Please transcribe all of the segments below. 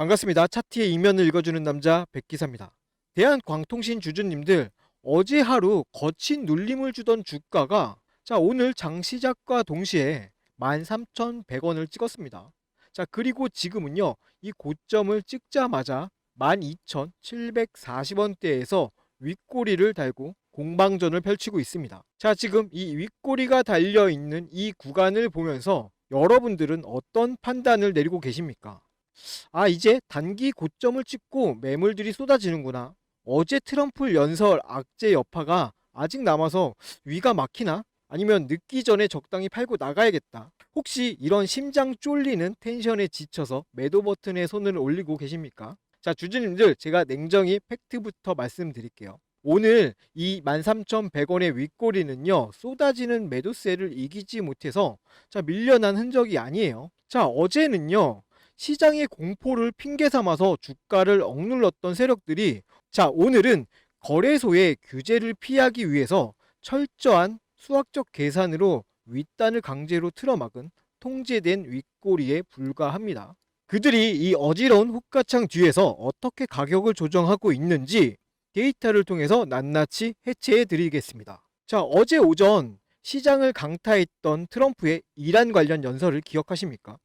반갑습니다. 차트의 이면을 읽어주는 남자 백기사입니다. 대한광통신 주주님들, 어제 하루 거친 눌림을 주던 주가가 오늘 장 시작과 동시에 13,100원을 찍었습니다. 그리고 지금은요, 이 고점을 찍자마자 12,740원대에서 윗꼬리를 달고 공방전을 펼치고 있습니다. 지금 이 윗꼬리가 달려 있는 이 구간을 보면서 여러분들은 어떤 판단을 내리고 계십니까? 이제 단기 고점을 찍고 매물들이 쏟아지는구나. 어제 트럼프 연설 악재 여파가 아직 남아서 위가 막히나? 아니면 늦기 전에 적당히 팔고 나가야겠다. 혹시 이런 심장 쫄리는 텐션에 지쳐서 매도 버튼에 손을 올리고 계십니까? 주주님들, 제가 냉정히 팩트부터 말씀드릴게요. 오늘 이 13,100원의 윗꼬리는요, 쏟아지는 매도세를 이기지 못해서 밀려난 흔적이 아니에요. 어제는요, 시장의 공포를 핑계 삼아서 주가를 억눌렀던 세력들이 오늘은 거래소의 규제를 피하기 위해서 철저한 수학적 계산으로 윗단을 강제로 틀어막은 통제된 윗꼬리에 불과합니다. 그들이 이 어지러운 호가창 뒤에서 어떻게 가격을 조정하고 있는지 데이터를 통해서 낱낱이 해체해 드리겠습니다. 어제 오전 시장을 강타했던 트럼프의 이란 관련 연설을 기억하십니까?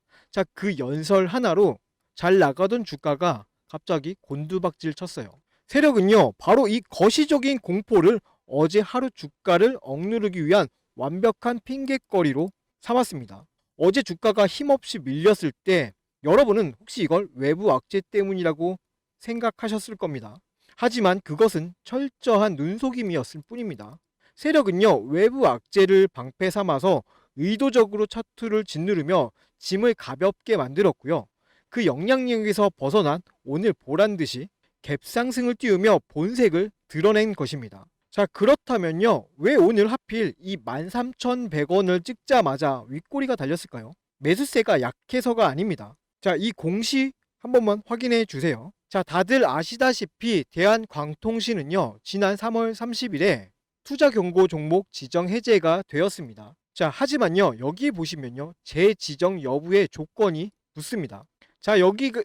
그 연설 하나로 잘 나가던 주가가 갑자기 곤두박질 쳤어요. 세력은요, 바로 이 거시적인 공포를 어제 하루 주가를 억누르기 위한 완벽한 핑계거리로 삼았습니다. 어제 주가가 힘없이 밀렸을 때 여러분은 혹시 이걸 외부 악재 때문이라고 생각하셨을 겁니다. 하지만 그것은 철저한 눈속임이었을 뿐입니다. 세력은요, 외부 악재를 방패 삼아서 의도적으로 차트를 짓누르며 짐을 가볍게 만들었고요. 그 영향력에서 벗어난 오늘 보란듯이 갭상승을 띄우며 본색을 드러낸 것입니다. 그렇다면요, 왜 오늘 하필 이 13,100원을 찍자마자 윗꼬리가 달렸을까요? 매수세가 약해서가 아닙니다. 이 공시 한 번만 확인해 주세요. 다들 아시다시피 대한광통신은요, 지난 3월 30일에 투자 경고 종목 지정 해제가 되었습니다. 하지만요, 여기 보시면요, 재지정 여부의 조건이 붙습니다.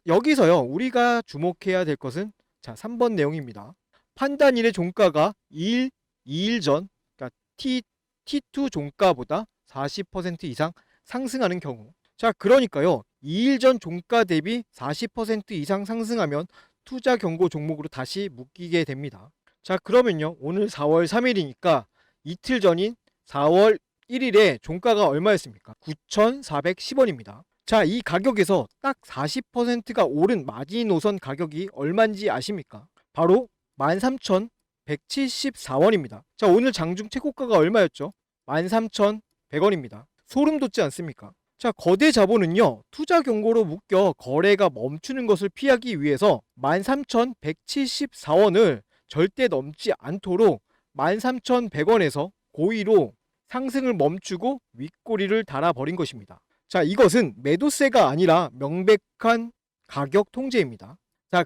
여기서요, 우리가 주목해야 될 것은 3번 내용입니다. 판단일의 종가가 2일 전, 그러니까 T2 종가보다 40% 이상 상승하는 경우. 그러니까요, 2일 전 종가 대비 40% 이상 상승하면 투자 경고 종목으로 다시 묶이게 됩니다. 그러면요, 오늘 4월 3일이니까 이틀 전인 4월 1일에 종가가 얼마였습니까? 9,410원입니다. 이 가격에서 딱 40%가 오른 마지노선 가격이 얼마인지 아십니까? 바로 13,174원입니다. 오늘 장중 최고가가 얼마였죠? 13,100원입니다. 소름 돋지 않습니까? 거대 자본은요, 투자 경고로 묶여 거래가 멈추는 것을 피하기 위해서 13,174원을 절대 넘지 않도록 13,100원에서 고의로 상승을 멈추고 윗꼬리를 달아버린 것입니다. 이것은 매도세가 아니라 명백한 가격 통제입니다.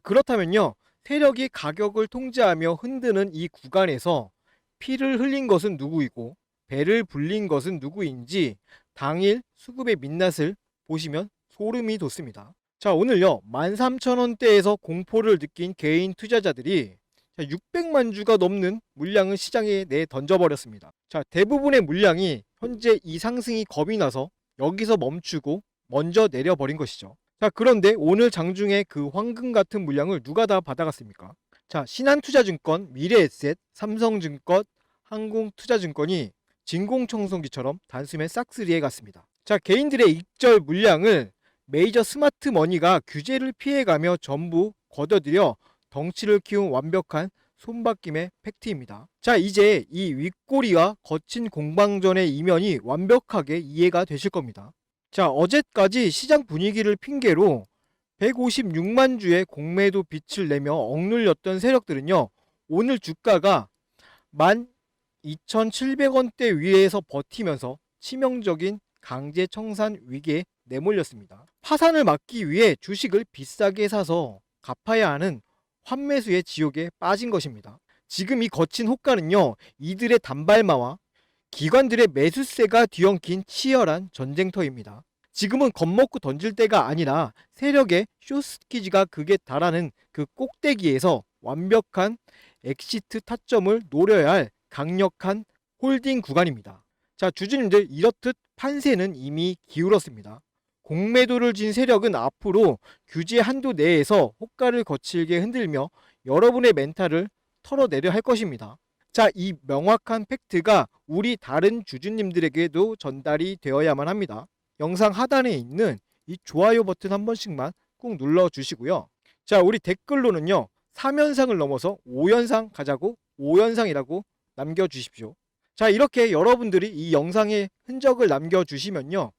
그렇다면요, 세력이 가격을 통제하며 흔드는 이 구간에서 피를 흘린 것은 누구이고 배를 불린 것은 누구인지 당일 수급의 민낯을 보시면 소름이 돋습니다. 오늘요, 13,000원대에서 공포를 느낀 개인 투자자들이 600만 주가 넘는 물량을 시장에 내 던져버렸습니다. 대부분의 물량이 현재 이 상승이 겁이 나서 여기서 멈추고 먼저 내려버린 것이죠. 그런데 오늘 장중에 그 황금 같은 물량을 누가 다 받아갔습니까? 신한투자증권, 미래에셋, 삼성증권, 항공투자증권이 진공청소기처럼 단숨에 싹쓸이해 갔습니다. 개인들의 익절 물량을 메이저 스마트머니가 규제를 피해가며 전부 걷어들여 덩치를 키운 완벽한 손바뀜의 팩트입니다. 이제 이 윗꼬리와 거친 공방전의 이면이 완벽하게 이해가 되실 겁니다. 어제까지 시장 분위기를 핑계로 156만 주의 공매도 빛을 내며 억눌렸던 세력들은요, 오늘 주가가 12,700원대 위에서 버티면서 치명적인 강제 청산 위기에 내몰렸습니다. 파산을 막기 위해 주식을 비싸게 사서 갚아야 하는 환매수의 지옥에 빠진 것입니다. 지금 이 거친 호가는요, 이들의 단발마와 기관들의 매수세가 뒤엉킨 치열한 전쟁터입니다. 지금은 겁먹고 던질 때가 아니라 세력의 쇼스키즈가 극에 달하는 그 꼭대기에서 완벽한 엑시트 타점을 노려야 할 강력한 홀딩 구간입니다. 자, 주주님들 이렇듯 판세는 이미 기울었습니다. 공매도를 진 세력은 앞으로 규제 한도 내에서 호가를 거칠게 흔들며 여러분의 멘탈을 털어내려 할 것입니다. 자, 이 명확한 팩트가 우리 다른 주주님들에게도 전달이 되어야만 합니다. 영상 하단에 있는 이 좋아요 버튼 한 번씩만 꾹 눌러 주시고요. 자, 우리 댓글로는요, 3연상을 넘어서 5연상 가자고 5연상이라고 남겨주십시오. 자, 이렇게 여러분들이 이 영상에 흔적을 남겨주시면요,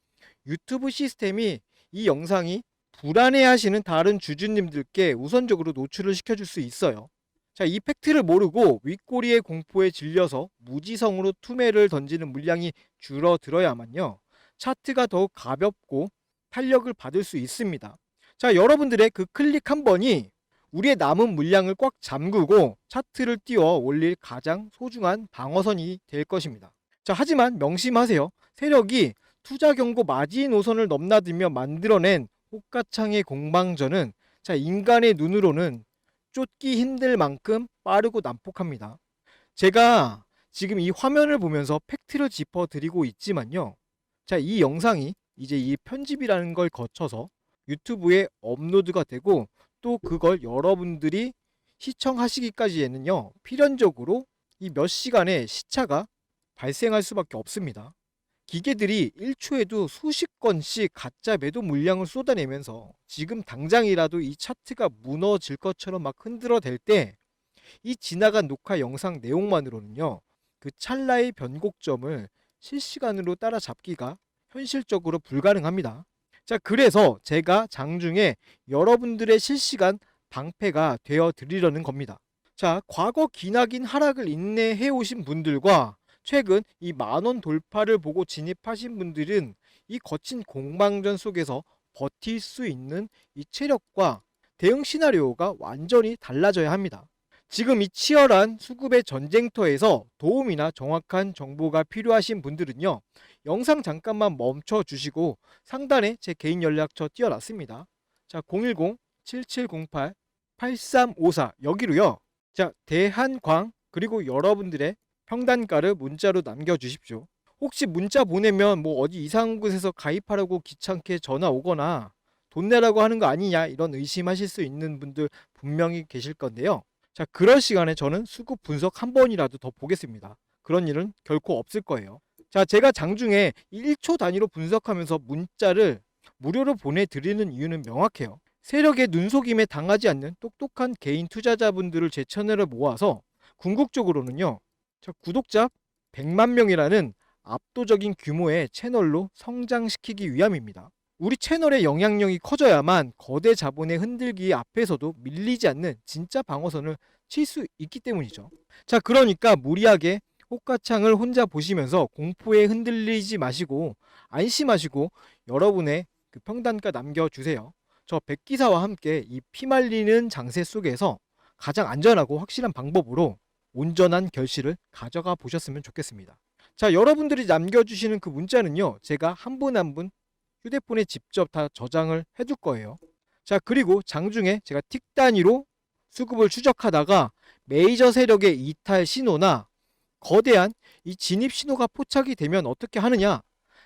유튜브 시스템이 이 영상이 불안해하시는 다른 주주님들께 우선적으로 노출을 시켜줄 수 있어요. 자, 이 팩트를 모르고 윗꼬리의 공포에 질려서 무지성으로 투매를 던지는 물량이 줄어들어야만요, 차트가 더욱 가볍고 탄력을 받을 수 있습니다. 자, 여러분들의 그 클릭 한 번이 우리의 남은 물량을 꽉 잠그고 차트를 띄워 올릴 가장 소중한 방어선이 될 것입니다. 자, 하지만 명심하세요. 세력이 투자 경고 마지노선을 넘나들며 만들어낸 호가창의 공방전은, 자, 인간의 눈으로는 쫓기 힘들 만큼 빠르고 난폭합니다. 제가 지금 이 화면을 보면서 팩트를 짚어드리고 있지만요, 자, 이 영상이 이제 이 편집이라는 걸 거쳐서 유튜브에 업로드가 되고 또 그걸 여러분들이 시청하시기까지에는요, 필연적으로 이 몇 시간의 시차가 발생할 수밖에 없습니다. 기계들이 1초에도 수십 건씩 가짜 매도 물량을 쏟아내면서 지금 당장이라도 이 차트가 무너질 것처럼 막 흔들어댈 때 이 지나간 녹화 영상 내용만으로는요, 그 찰나의 변곡점을 실시간으로 따라잡기가 현실적으로 불가능합니다. 자, 그래서 제가 장중에 여러분들의 실시간 방패가 되어 드리려는 겁니다. 자, 과거 기나긴 하락을 인내해 오신 분들과 최근 이 만원 돌파를 보고 진입하신 분들은 이 거친 공방전 속에서 버틸 수 있는 이 체력과 대응 시나리오가 완전히 달라져야 합니다. 지금 이 치열한 수급의 전쟁터에서 도움이나 정확한 정보가 필요하신 분들은요, 영상 잠깐만 멈춰 주시고 상단에 제 개인 연락처 띄워놨습니다. 자, 010-7708-8354 여기로요. 자, 대한광 그리고 여러분들의 평단가를 문자로 남겨주십시오. 혹시 문자 보내면 뭐 어디 이상한 곳에서 가입하라고 귀찮게 전화 오거나 돈 내라고 하는 거 아니냐, 이런 의심하실 수 있는 분들 분명히 계실 건데요. 자, 그럴 시간에 저는 수급 분석 한 번이라도 더 보겠습니다. 그런 일은 결코 없을 거예요. 자, 제가 장중에 1초 단위로 분석하면서 문자를 무료로 보내드리는 이유는 명확해요. 세력의 눈속임에 당하지 않는 똑똑한 개인 투자자분들을 제 채널에 모아서 궁극적으로는요, 자, 구독자 100만 명이라는 압도적인 규모의 채널로 성장시키기 위함입니다. 우리 채널의 영향력이 커져야만 거대 자본의 흔들기 앞에서도 밀리지 않는 진짜 방어선을 칠 수 있기 때문이죠. 자, 그러니까 무리하게 호가창을 혼자 보시면서 공포에 흔들리지 마시고 안심하시고 여러분의 그 평단가 남겨주세요. 저 백기사와 함께 이 피말리는 장세 속에서 가장 안전하고 확실한 방법으로 온전한 결실을 가져가 보셨으면 좋겠습니다. 자, 여러분들이 남겨주시는 그 문자는요, 제가 한 분 한 분 휴대폰에 직접 다 저장을 해둘 거예요. 자, 그리고 장중에 제가 틱 단위로 수급을 추적하다가 메이저 세력의 이탈 신호나 거대한 이 진입 신호가 포착이 되면 어떻게 하느냐,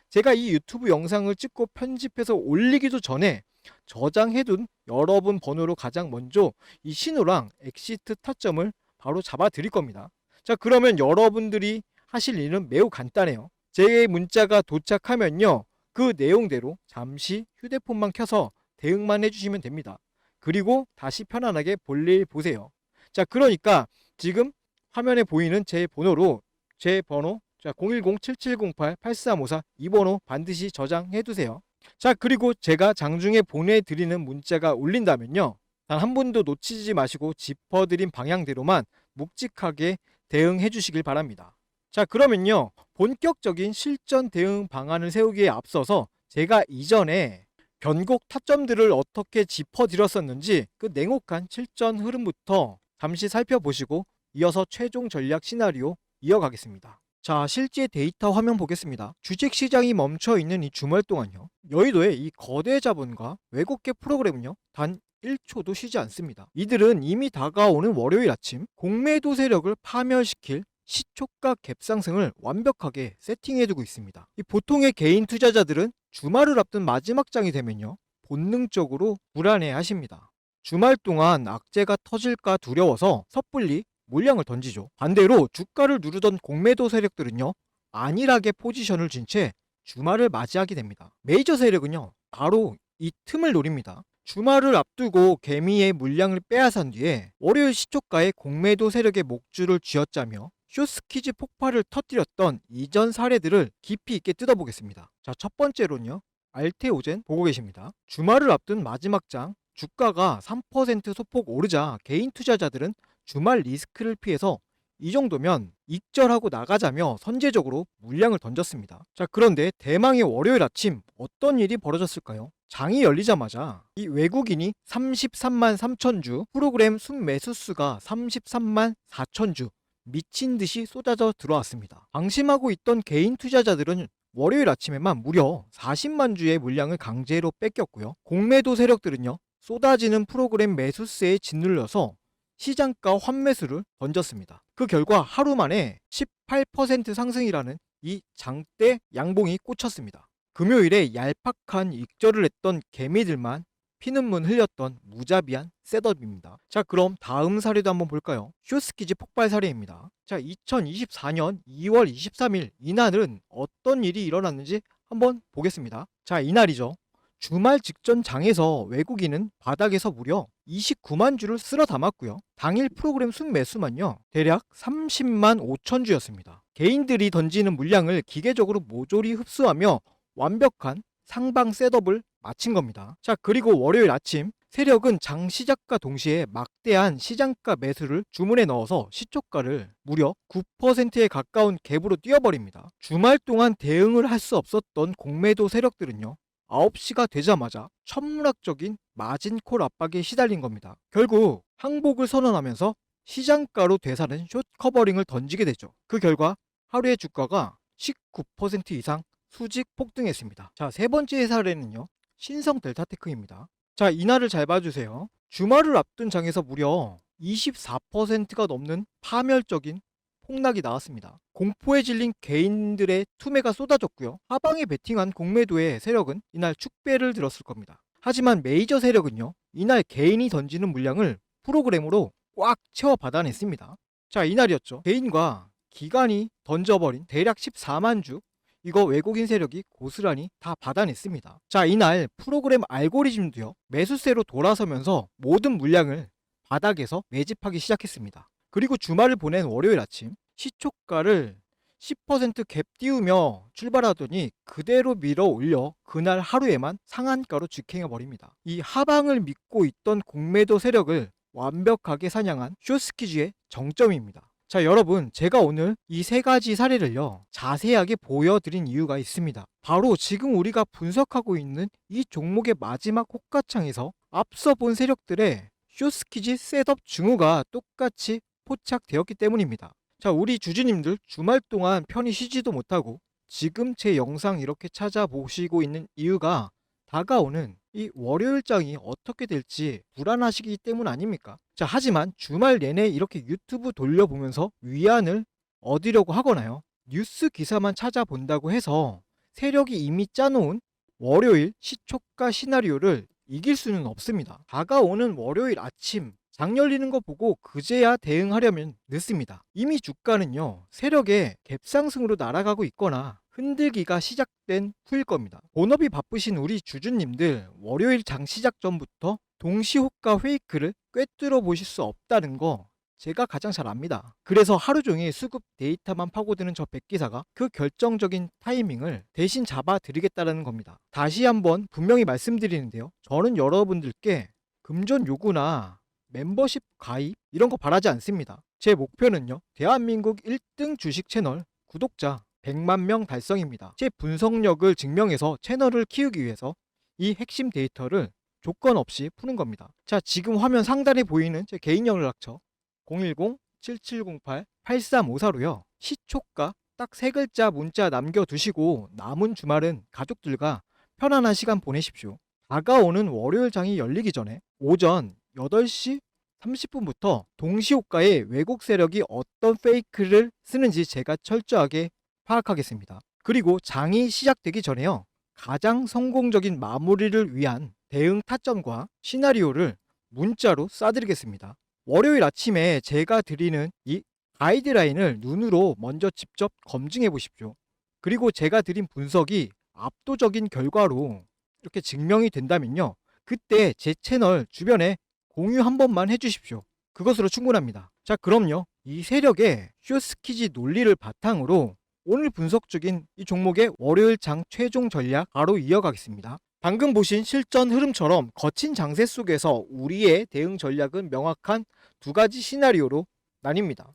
제가 이 유튜브 영상을 찍고 편집해서 올리기도 전에 저장해둔 여러분 번호로 가장 먼저 이 신호랑 엑시트 타점을 바로 잡아 드릴 겁니다. 자, 그러면 여러분들이 하실 일은 매우 간단해요. 제 문자가 도착하면요, 그 내용대로 잠시 휴대폰만 켜서 대응만 해주시면 됩니다. 그리고 다시 편안하게 볼일 보세요. 자, 그러니까 지금 화면에 보이는 제 번호로 제 번호, 자, 010-7708-8354 이 번호 반드시 저장해 두세요. 자, 그리고 제가 장중에 보내드리는 문자가 울린다면요, 단 한 분도 놓치지 마시고 짚어드린 방향대로만 묵직하게 대응해 주시길 바랍니다. 자, 그러면요, 본격적인 실전 대응 방안을 세우기에 앞서서 제가 이전에 변곡 타점들을 어떻게 짚어드렸었는지 그 냉혹한 실전 흐름부터 잠시 살펴보시고 이어서 최종 전략 시나리오 이어가겠습니다. 자, 실제 데이터 화면 보겠습니다. 주식시장이 멈춰있는 이 주말 동안요, 여의도의 이 거대 자본과 왜곡계 프로그램은요, 단 1초도 쉬지 않습니다. 이들은 이미 다가오는 월요일 아침 공매도 세력을 파멸시킬 시초가 갭상승을 완벽하게 세팅해두고 있습니다. 이 보통의 개인 투자자들은 주말을 앞둔 마지막 장이 되면요, 본능적으로 불안해 하십니다. 주말 동안 악재가 터질까 두려워서 섣불리 물량을 던지죠. 반대로 주가를 누르던 공매도 세력들은요, 안일하게 포지션을 쥔 채 주말을 맞이하게 됩니다. 메이저 세력은요, 바로 이 틈을 노립니다. 주말을 앞두고 개미의 물량을 빼앗은 뒤에 월요일 시초가의 공매도 세력의 목줄을 쥐어짜며 쇼스키즈 폭발을 터뜨렸던 이전 사례들을 깊이 있게 뜯어보겠습니다. 자, 첫 번째로는요, 알테오젠 보고 계십니다. 주말을 앞둔 마지막 장, 주가가 3% 소폭 오르자 개인 투자자들은 주말 리스크를 피해서 이 정도면 익절하고 나가자며 선제적으로 물량을 던졌습니다. 자, 그런데 대망의 월요일 아침 어떤 일이 벌어졌을까요? 장이 열리자마자 이 외국인이 33만 3천 주, 프로그램 순매수 수가 33만 4천 주, 미친 듯이 쏟아져 들어왔습니다. 방심하고 있던 개인 투자자들은 월요일 아침에만 무려 40만 주의 물량을 강제로 뺏겼고요. 공매도 세력들은요, 쏟아지는 프로그램 매수세에 짓눌려서 시장가 환매수를 던졌습니다. 그 결과 하루 만에 18% 상승이라는 이 장대 양봉이 꽂혔습니다. 금요일에 얄팍한 익절을 했던 개미들만 피눈물 흘렸던 무자비한 셋업입니다. 자, 그럼 다음 사례도 한번 볼까요? 쇼스키즈 폭발 사례입니다. 자, 2024년 2월 23일 이날은 어떤 일이 일어났는지 한번 보겠습니다. 자, 이날이죠. 주말 직전 장에서 외국인은 바닥에서 무려 29만 주를 쓸어 담았고요. 당일 프로그램 순매수만요, 대략 30만 5천 주였습니다. 개인들이 던지는 물량을 기계적으로 모조리 흡수하며 완벽한 상방 셋업을 마친 겁니다. 자, 그리고 월요일 아침 세력은 장 시작과 동시에 막대한 시장가 매수를 주문에 넣어서 시초가를 무려 9%에 가까운 갭으로 뛰어버립니다. 주말 동안 대응을 할 수 없었던 공매도 세력들은요, 9시가 되자마자 천문학적인 마진콜 압박에 시달린 겁니다. 결국 항복을 선언하면서 시장가로 되사는 숏 커버링을 던지게 되죠. 그 결과 하루의 주가가 19% 이상 수직 폭등했습니다. 자, 세 번째 사례는요, 신성 델타테크입니다. 자, 이날을 잘 봐주세요. 주말을 앞둔 장에서 무려 24%가 넘는 파멸적인 폭락이 나왔습니다. 공포에 질린 개인들의 투매가 쏟아졌고요. 하방에 베팅한 공매도의 세력은 이날 축배를 들었을 겁니다. 하지만 메이저 세력은요, 이날 개인이 던지는 물량을 프로그램으로 꽉 채워 받아냈습니다. 자, 이날이었죠. 개인과 기관이 던져버린 대략 14만 주, 이거 외국인 세력이 고스란히 다 받아냈습니다. 자, 이날 프로그램 알고리즘도요, 매수세로 돌아서면서 모든 물량을 바닥에서 매집하기 시작했습니다. 그리고 주말을 보낸 월요일 아침 시초가를 10%갭 띄우며 출발하더니 그대로 밀어 올려 그날 하루에만 상한가로 직행해 버립니다. 이 하방을 믿고 있던 공매도 세력을 완벽하게 사냥한 쇼스키즈의 정점입니다. 자, 여러분, 제가 오늘 이 세 가지 사례를요, 자세하게 보여드린 이유가 있습니다. 바로 지금 우리가 분석하고 있는 이 종목의 마지막 호가창에서 앞서 본 세력들의 쇼스키즈 셋업 증후가 똑같이 포착되었기 때문입니다. 자, 우리 주주님들 주말 동안 편히 쉬지도 못하고 지금 제 영상 이렇게 찾아보시고 있는 이유가 다가오는 이 월요일장이 어떻게 될지 불안하시기 때문 아닙니까? 자, 하지만 주말 내내 이렇게 유튜브 돌려보면서 위안을 얻으려고 하거나요, 뉴스 기사만 찾아본다고 해서 세력이 이미 짜놓은 월요일 시초가 시나리오를 이길 수는 없습니다. 다가오는 월요일 아침 장 열리는 거 보고 그제야 대응하려면 늦습니다. 이미 주가는요, 세력의 갭상승으로 날아가고 있거나 흔들기가 시작된 후일 겁니다. 본업이 바쁘신 우리 주주님들 월요일 장 시작 전부터 동시호가 페이크를 꿰뚫어 보실 수 없다는 거 제가 가장 잘 압니다. 그래서 하루 종일 수급 데이터만 파고드는 저 백기사가 그 결정적인 타이밍을 대신 잡아드리겠다는 겁니다. 다시 한번 분명히 말씀드리는데요, 저는 여러분들께 금전 요구나 멤버십 가입 이런 거 바라지 않습니다. 제 목표는요, 대한민국 1등 주식 채널 구독자 100만 명 달성입니다. 제 분석력을 증명해서 채널을 키우기 위해서 이 핵심 데이터를 조건 없이 푸는 겁니다. 자, 지금 화면 상단에 보이는 제 개인 연락처 010-7708-8354로요. 시초가 딱 3글자 문자 남겨두시고 남은 주말은 가족들과 편안한 시간 보내십시오. 다가오는 월요일 장이 열리기 전에 오전 8시 30분부터 동시호가의 왜곡 세력이 어떤 페이크를 쓰는지 제가 철저하게 파악하겠습니다. 그리고 장이 시작되기 전에요. 가장 성공적인 마무리를 위한 대응 타점과 시나리오를 문자로 쏴드리겠습니다. 월요일 아침에 제가 드리는 이 가이드라인을 눈으로 먼저 직접 검증해 보십시오. 그리고 제가 드린 분석이 압도적인 결과로 이렇게 증명이 된다면요. 그때 제 채널 주변에 공유 한 번만 해주십시오. 그것으로 충분합니다. 자, 그럼요. 이 세력의 쇼스키지 논리를 바탕으로 오늘 분석 중인 이 종목의 월요일 장 최종 전략 바로 이어가겠습니다. 방금 보신 실전 흐름처럼 거친 장세 속에서 우리의 대응 전략은 명확한 두 가지 시나리오로 나뉩니다.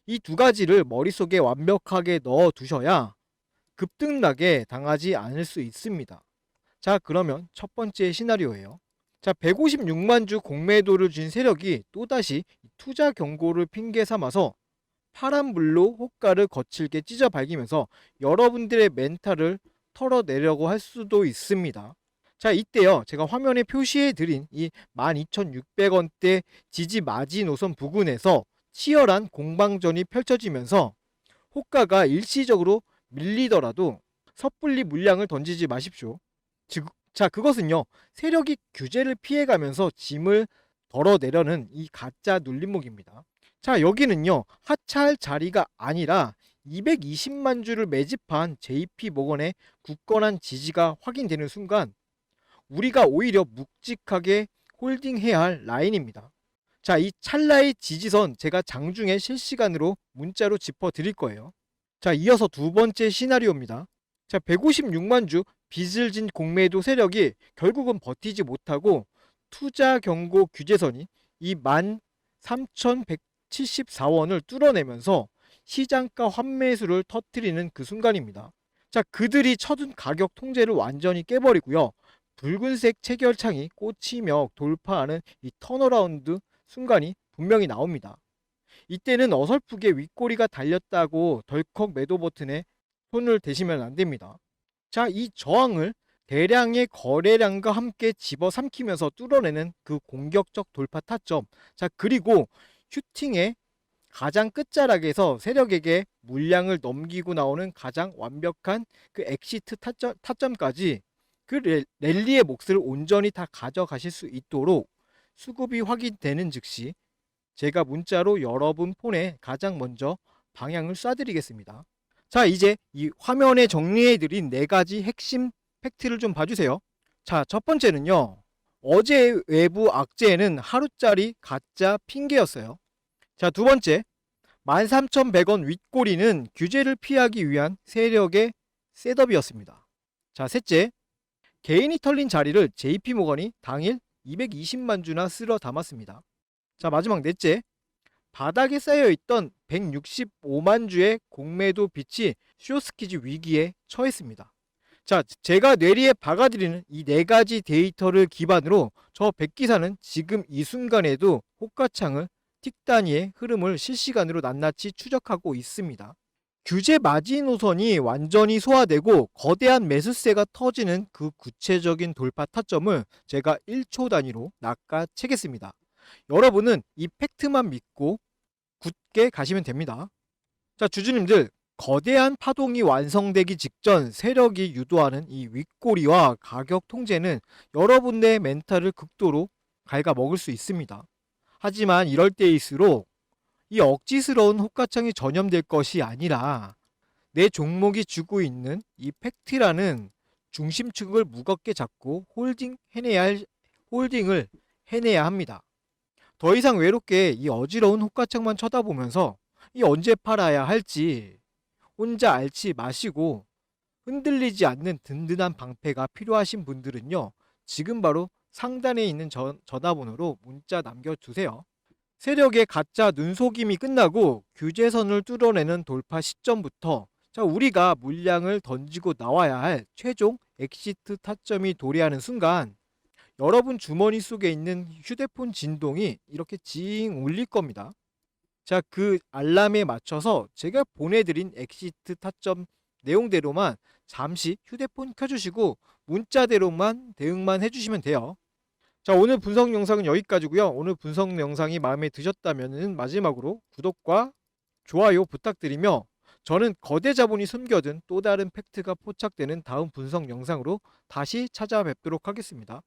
이 두 가지를 머릿속에 완벽하게 넣어 두셔야 급등락에 당하지 않을 수 있습니다. 자, 그러면 첫 번째 시나리오예요. 자, 156만 주 공매도를 준 세력이 또다시 투자 경고를 핑계 삼아서 파란불로 호가를 거칠게 찢어 발기면서 여러분들의 멘탈을 털어내려고 할 수도 있습니다. 자, 이때요. 제가 화면에 표시해 드린 이 12,600원대 지지 마지노선 부근에서 치열한 공방전이 펼쳐지면서 호가가 일시적으로 밀리더라도 섣불리 물량을 던지지 마십시오. 자, 그것은요. 세력이 규제를 피해가면서 짐을 덜어내려는 이 가짜 눌림목입니다. 자, 여기는요. 하차할 자리가 아니라 220만 주를 매집한 JP모건의 굳건한 지지가 확인되는 순간 우리가 오히려 묵직하게 홀딩해야 할 라인입니다. 자, 이 찰나의 지지선 제가 장중에 실시간으로 문자로 짚어 드릴 거예요. 자, 이어서 두 번째 시나리오입니다. 자, 156만 주 빚을 진 공매도 세력이 결국은 버티지 못하고 투자 경고 규제선이 이 13,174원을 뚫어내면서 시장가 환매수를 터뜨리는 그 순간입니다. 자, 그들이 쳐둔 가격 통제를 완전히 깨버리고요. 붉은색 체결창이 꽂히며 돌파하는 이 턴어라운드 순간이 분명히 나옵니다. 이때는 어설프게 윗꼬리가 달렸다고 덜컥 매도 버튼에 손을 대시면 안 됩니다. 자, 이 저항을 대량의 거래량과 함께 집어삼키면서 뚫어내는 그 공격적 돌파 타점. 자, 그리고 슈팅의 가장 끝자락에서 세력에게 물량을 넘기고 나오는 가장 완벽한 그 엑시트 타점까지 그 랠리의 몫을 온전히 다 가져가실 수 있도록 수급이 확인되는 즉시 제가 문자로 여러분 폰에 가장 먼저 방향을 쏴드리겠습니다. 자, 이제 이 화면에 정리해드린 네 가지 핵심 팩트를 좀 봐주세요. 자, 첫 번째는요. 어제 외부 악재는 하루짜리 가짜 핑계였어요. 자, 두 번째, 13,100원 윗꼬리는 규제를 피하기 위한 세력의 셋업이었습니다. 자, 셋째, 개인이 털린 자리를 JP모건이 당일 220만 주나 쓸어 담았습니다. 자, 마지막 넷째, 바닥에 쌓여있던 165만 주의 공매도 빚이 쇼스키즈 위기에 처했습니다. 자, 제가 뇌리에 박아드리는 이 네 가지 데이터를 기반으로 저 백기사는 지금 이 순간에도 호가창을 틱 단위의 흐름을 실시간으로 낱낱이 추적하고 있습니다. 규제 마지노선이 완전히 소화되고 거대한 매수세가 터지는 그 구체적인 돌파 타점을 제가 1초 단위로 낚아채겠습니다. 여러분은 이 팩트만 믿고 굳게 가시면 됩니다. 자, 주주님들, 거대한 파동이 완성되기 직전 세력이 유도하는 이 윗꼬리와 가격 통제는 여러분의 멘탈을 극도로 갉아먹을 수 있습니다. 하지만 이럴 때일수록 이 억지스러운 호가창이 전염될 것이 아니라 내 종목이 주고 있는 이 팩트라는 중심축을 무겁게 잡고 홀딩을 해내야 합니다. 더 이상 외롭게 이 어지러운 호가창만 쳐다보면서 이 언제 팔아야 할지 혼자 앓지 마시고 흔들리지 않는 든든한 방패가 필요하신 분들은요. 지금 바로 상단에 있는 전화번호로 문자 남겨주세요. 세력의 가짜 눈속임이 끝나고 규제선을 뚫어내는 돌파 시점부터 우리가 물량을 던지고 나와야 할 최종 엑시트 타점이 도래하는 순간 여러분 주머니 속에 있는 휴대폰 진동이 이렇게 징 울릴 겁니다. 자, 그 알람에 맞춰서 제가 보내드린 엑시트 타점 내용대로만 잠시 휴대폰 켜주시고 문자대로만 대응만 해주시면 돼요. 자, 오늘 분석 영상은 여기까지고요. 오늘 분석 영상이 마음에 드셨다면 마지막으로 구독과 좋아요 부탁드리며 저는 거대 자본이 숨겨둔 또 다른 팩트가 포착되는 다음 분석 영상으로 다시 찾아뵙도록 하겠습니다.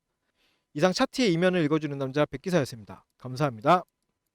이상 차트의 이면을 읽어주는 남자 백기사였습니다. 감사합니다.